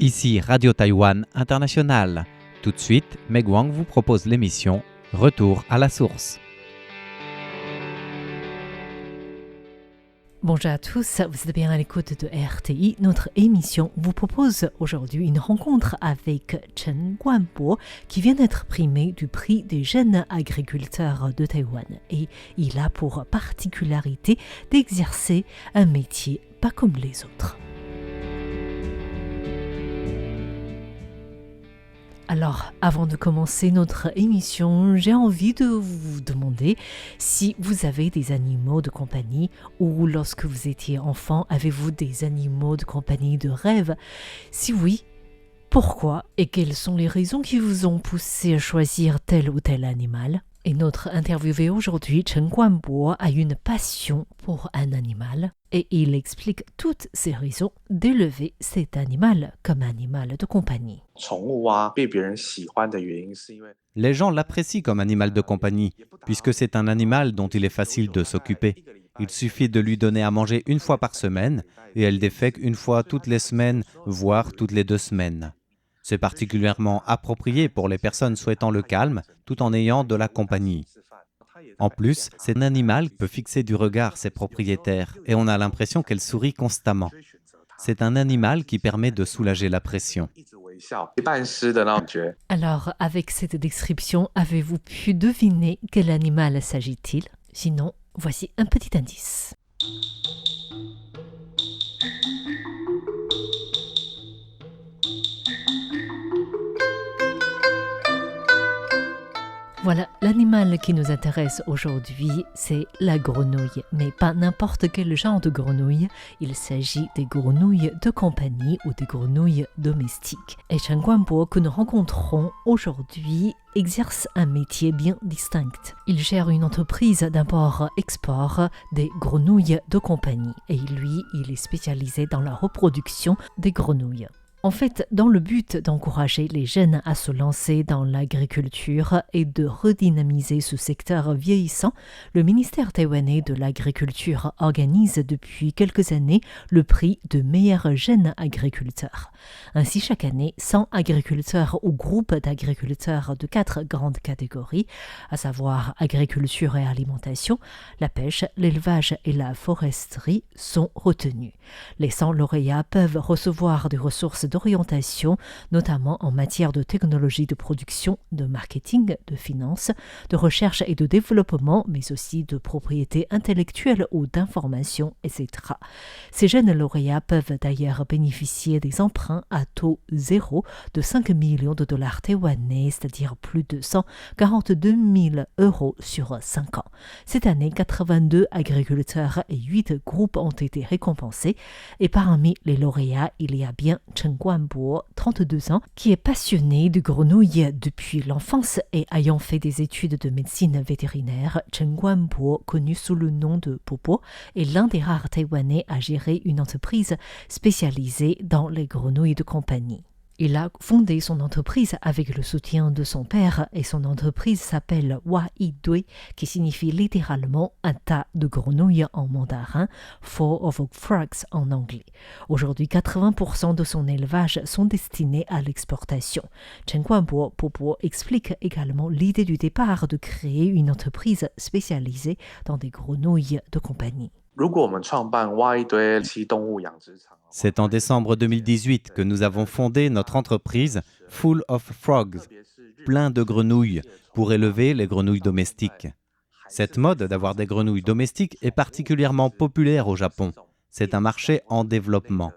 Ici Radio Taïwan International. Tout de suite, Meg Wang vous propose l'émission Retour à la source. Bonjour à tous, vous êtes bien à l'écoute de RTI. Notre émission vous propose aujourd'hui une rencontre avec Chen Guanbo qui vient d'être primé du prix des jeunes agriculteurs de Taïwan. Et il a pour particularité d'exercer un métier pas comme les autres. Alors, avant de commencer notre émission, j'ai envie de vous demander si vous avez des animaux de compagnie ou lorsque vous étiez enfant, avez-vous des animaux de compagnie de rêve? Si oui, pourquoi et quelles sont les raisons qui vous ont poussé à choisir tel ou tel animal? Et notre interviewé aujourd'hui, Chen Guanbo, a une passion pour un animal et il explique toutes ses raisons d'élever cet animal comme animal de compagnie. Les gens l'apprécient comme animal de compagnie, puisque c'est un animal dont il est facile de s'occuper. Il suffit de lui donner à manger une fois par semaine, et elle défèque une fois toutes les semaines, voire toutes les 2 semaines. C'est particulièrement approprié pour les personnes souhaitant le calme, tout en ayant de la compagnie. En plus, c'est un animal qui peut fixer du regard ses propriétaires, et on a l'impression qu'elle sourit constamment. C'est un animal qui permet de soulager la pression. Alors, avec cette description, avez-vous pu deviner quel animal s'agit-il? Sinon, voici un petit indice. Voilà, l'animal qui nous intéresse aujourd'hui, c'est la grenouille. Mais pas n'importe quel genre de grenouille. Il s'agit des grenouilles de compagnie ou des grenouilles domestiques. Et Chen Guanbo, que nous rencontrons aujourd'hui, exerce un métier bien distinct. Il gère une entreprise d'import-export des grenouilles de compagnie. Et lui, il est spécialisé dans la reproduction des grenouilles. En fait, dans le but d'encourager les jeunes à se lancer dans l'agriculture et de redynamiser ce secteur vieillissant, le ministère taïwanais de l'agriculture organise depuis quelques années le prix de meilleur jeune agriculteur. Ainsi, chaque année, 100 agriculteurs ou groupes d'agriculteurs de 4 grandes catégories, à savoir agriculture et alimentation, la pêche, l'élevage et la foresterie, sont retenus. Les 100 lauréats peuvent recevoir des ressources d'orientation, notamment en matière de technologie de production, de marketing, de finances, de recherche et de développement, mais aussi de propriété intellectuelle ou d'information, etc. Ces jeunes lauréats peuvent d'ailleurs bénéficier des emprunts à taux zéro de 5 millions de dollars taïwanais, c'est-à-dire plus de 142 000 euros sur 5 ans. Cette année, 82 agriculteurs et 8 groupes ont été récompensés, et parmi les lauréats, il y a bien Chen Guanbo, 32 ans, qui est passionné de grenouilles depuis l'enfance et ayant fait des études de médecine vétérinaire. Chen Guanbo, connu sous le nom de Popo, est l'un des rares Taïwanais à gérer une entreprise spécialisée dans les grenouilles de compagnie. Il a fondé son entreprise avec le soutien de son père et son entreprise s'appelle Wa Yi Dui, qui signifie littéralement un tas de grenouilles en mandarin, Four of Frogs en anglais. Aujourd'hui, 80% de son élevage sont destinés à l'exportation. Chen Guanbo Popo explique également l'idée du départ de créer une entreprise spécialisée dans des grenouilles de compagnie. C'est en décembre 2018 que nous avons fondé notre entreprise Full of Frogs, plein de grenouilles, pour élever les grenouilles domestiques. Cette mode d'avoir des grenouilles domestiques est particulièrement populaire au Japon. C'est un marché en développement.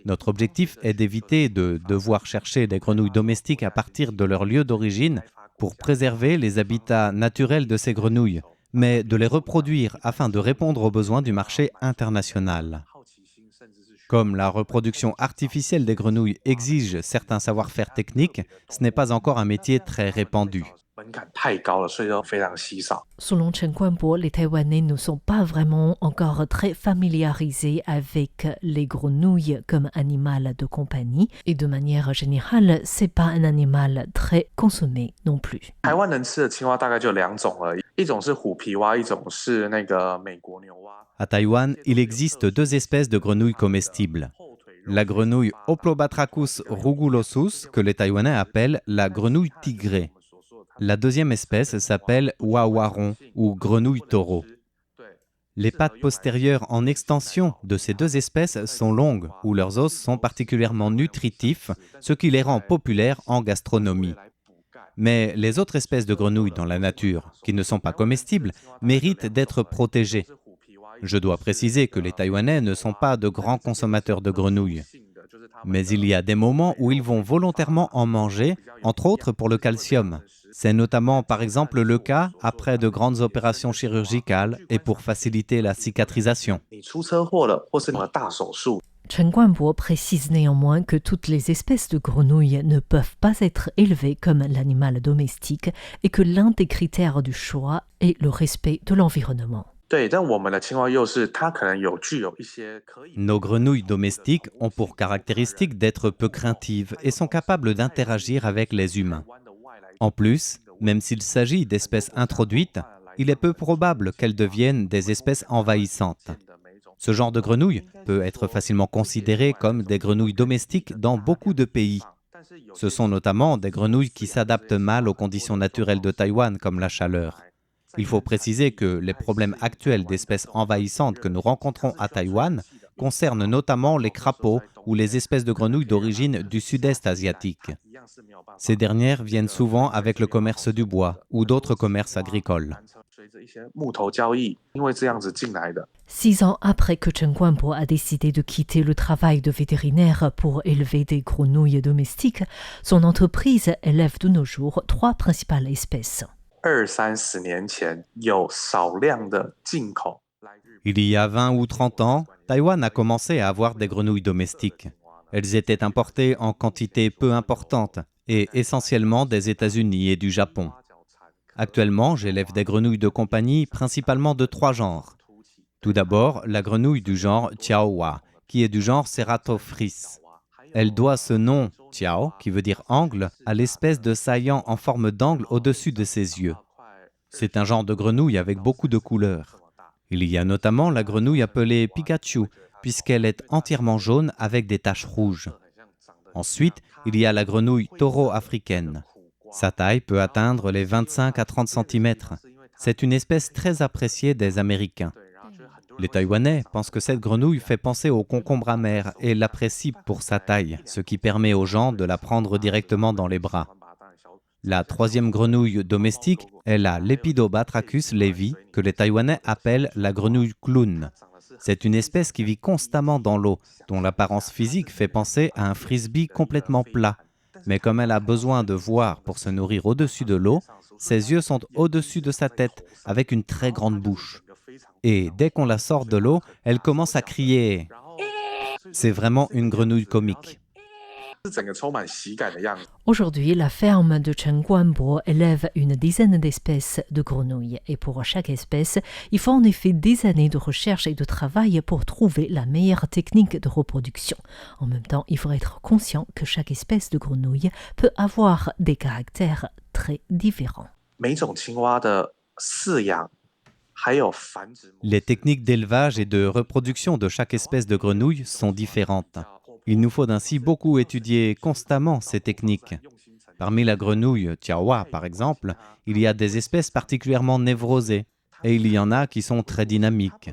Notre objectif est d'éviter de devoir chercher des grenouilles domestiques à partir de leur lieu d'origine pour préserver les habitats naturels de ces grenouilles, mais de les reproduire afin de répondre aux besoins du marché international. Comme la reproduction artificielle des grenouilles exige certains savoir-faire techniques, ce n'est pas encore un métier très répandu. Selon Chen Guanbo, les Taïwanais ne sont pas vraiment encore très familiarisés avec les grenouilles comme animal de compagnie et de manière générale, c'est pas un animal très consommé non plus. À Taïwan, il existe 2 espèces de grenouilles comestibles. La grenouille Hoplobatrachus rugulosus, que les Taïwanais appellent la grenouille tigrée. La deuxième espèce s'appelle wawaron ou grenouille taureau. Les pattes postérieures en extension de ces deux espèces sont longues ou leurs os sont particulièrement nutritifs, ce qui les rend populaires en gastronomie. Mais les autres espèces de grenouilles dans la nature, qui ne sont pas comestibles, méritent d'être protégées. Je dois préciser que les Taïwanais ne sont pas de grands consommateurs de grenouilles. Mais il y a des moments où ils vont volontairement en manger, entre autres pour le calcium. C'est notamment par exemple le cas après de grandes opérations chirurgicales et pour faciliter la cicatrisation. Chen Guanbo précise néanmoins que toutes les espèces de grenouilles ne peuvent pas être élevées comme l'animal domestique et que l'un des critères du choix est le respect de l'environnement. Nos grenouilles domestiques ont pour caractéristique d'être peu craintives et sont capables d'interagir avec les humains. En plus, même s'il s'agit d'espèces introduites, il est peu probable qu'elles deviennent des espèces envahissantes. Ce genre de grenouilles peut être facilement considéré comme des grenouilles domestiques dans beaucoup de pays. Ce sont notamment des grenouilles qui s'adaptent mal aux conditions naturelles de Taïwan, comme la chaleur. Il faut préciser que les problèmes actuels d'espèces envahissantes que nous rencontrons à Taïwan concernent notamment les crapauds ou les espèces de grenouilles d'origine du sud-est asiatique. Ces dernières viennent souvent avec le commerce du bois ou d'autres commerces agricoles. 6 ans après que Chen Guanbo a décidé de quitter le travail de vétérinaire pour élever des grenouilles domestiques, son entreprise élève de nos jours 3 principales espèces. Il y a 20 ou 30 ans, Taïwan a commencé à avoir des grenouilles domestiques. Elles étaient importées en quantité peu importante et essentiellement des États-Unis et du Japon. Actuellement, j'élève des grenouilles de compagnie principalement de 3 genres. Tout d'abord, la grenouille du genre Tiaowa, qui est du genre Ceratophrys. Elle doit ce nom, Tiao, qui veut dire angle, à l'espèce de saillant en forme d'angle au-dessus de ses yeux. C'est un genre de grenouille avec beaucoup de couleurs. Il y a notamment la grenouille appelée Pikachu, puisqu'elle est entièrement jaune avec des taches rouges. Ensuite, il y a la grenouille taureau africaine. Sa taille peut atteindre les 25 à 30 cm. C'est une espèce très appréciée des Américains. Les Taïwanais pensent que cette grenouille fait penser au concombre amer et l'apprécient pour sa taille, ce qui permet aux gens de la prendre directement dans les bras. La troisième grenouille domestique est la Lepidobatrachus levi, que les Taïwanais appellent la grenouille clown. C'est une espèce qui vit constamment dans l'eau, dont l'apparence physique fait penser à un frisbee complètement plat. Mais comme elle a besoin de voir pour se nourrir au-dessus de l'eau, ses yeux sont au-dessus de sa tête, avec une très grande bouche. Et dès qu'on la sort de l'eau, elle commence à crier. C'est vraiment une grenouille comique. Aujourd'hui, la ferme de Chen Guanbo élève une dizaine d'espèces de grenouilles. Et pour chaque espèce, il faut en effet des années de recherche et de travail pour trouver la meilleure technique de reproduction. En même temps, il faut être conscient que chaque espèce de grenouille peut avoir des caractères très différents. Les techniques d'élevage et de reproduction de chaque espèce de grenouille sont différentes. Il nous faut ainsi beaucoup étudier constamment ces techniques. Parmi la grenouille Tiaowa, par exemple, il y a des espèces particulièrement névrosées et il y en a qui sont très dynamiques.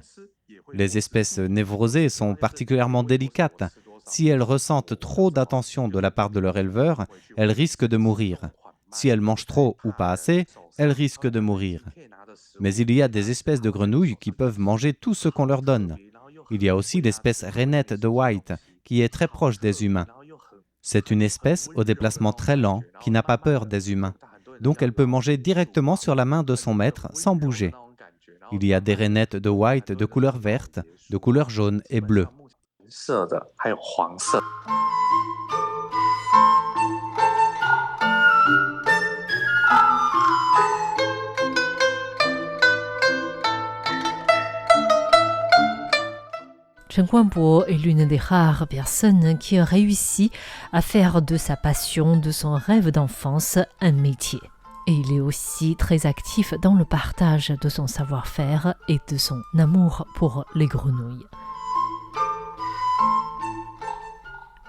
Les espèces névrosées sont particulièrement délicates. Si elles ressentent trop d'attention de la part de leur éleveur, elles risquent de mourir. Si elles mangent trop ou pas assez, elles risquent de mourir. Mais il y a des espèces de grenouilles qui peuvent manger tout ce qu'on leur donne. Il y a aussi l'espèce rainette de White, qui est très proche des humains. C'est une espèce au déplacement très lent, qui n'a pas peur des humains. Donc elle peut manger directement sur la main de son maître sans bouger. Il y a des rainettes de White de couleur verte, de couleur jaune et bleue. Chen Guanbo est l'une des rares personnes qui a réussi à faire de sa passion, de son rêve d'enfance, un métier. Et il est aussi très actif dans le partage de son savoir-faire et de son amour pour les grenouilles.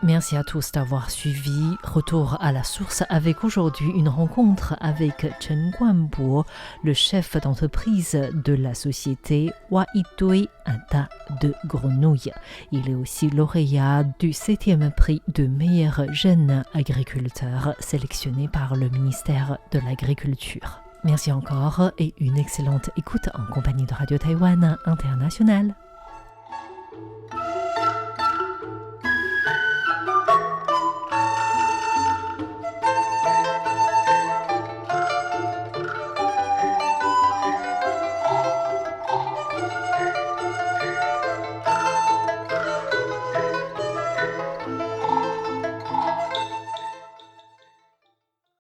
Merci à tous d'avoir suivi. Retour à la source avec aujourd'hui une rencontre avec Chen Guanbo, le chef d'entreprise de la société Waitui, un tas de grenouilles. Il est aussi lauréat du 7e prix de meilleur jeune agriculteur sélectionné par le ministère de l'Agriculture. Merci encore et une excellente écoute en compagnie de Radio Taïwan International.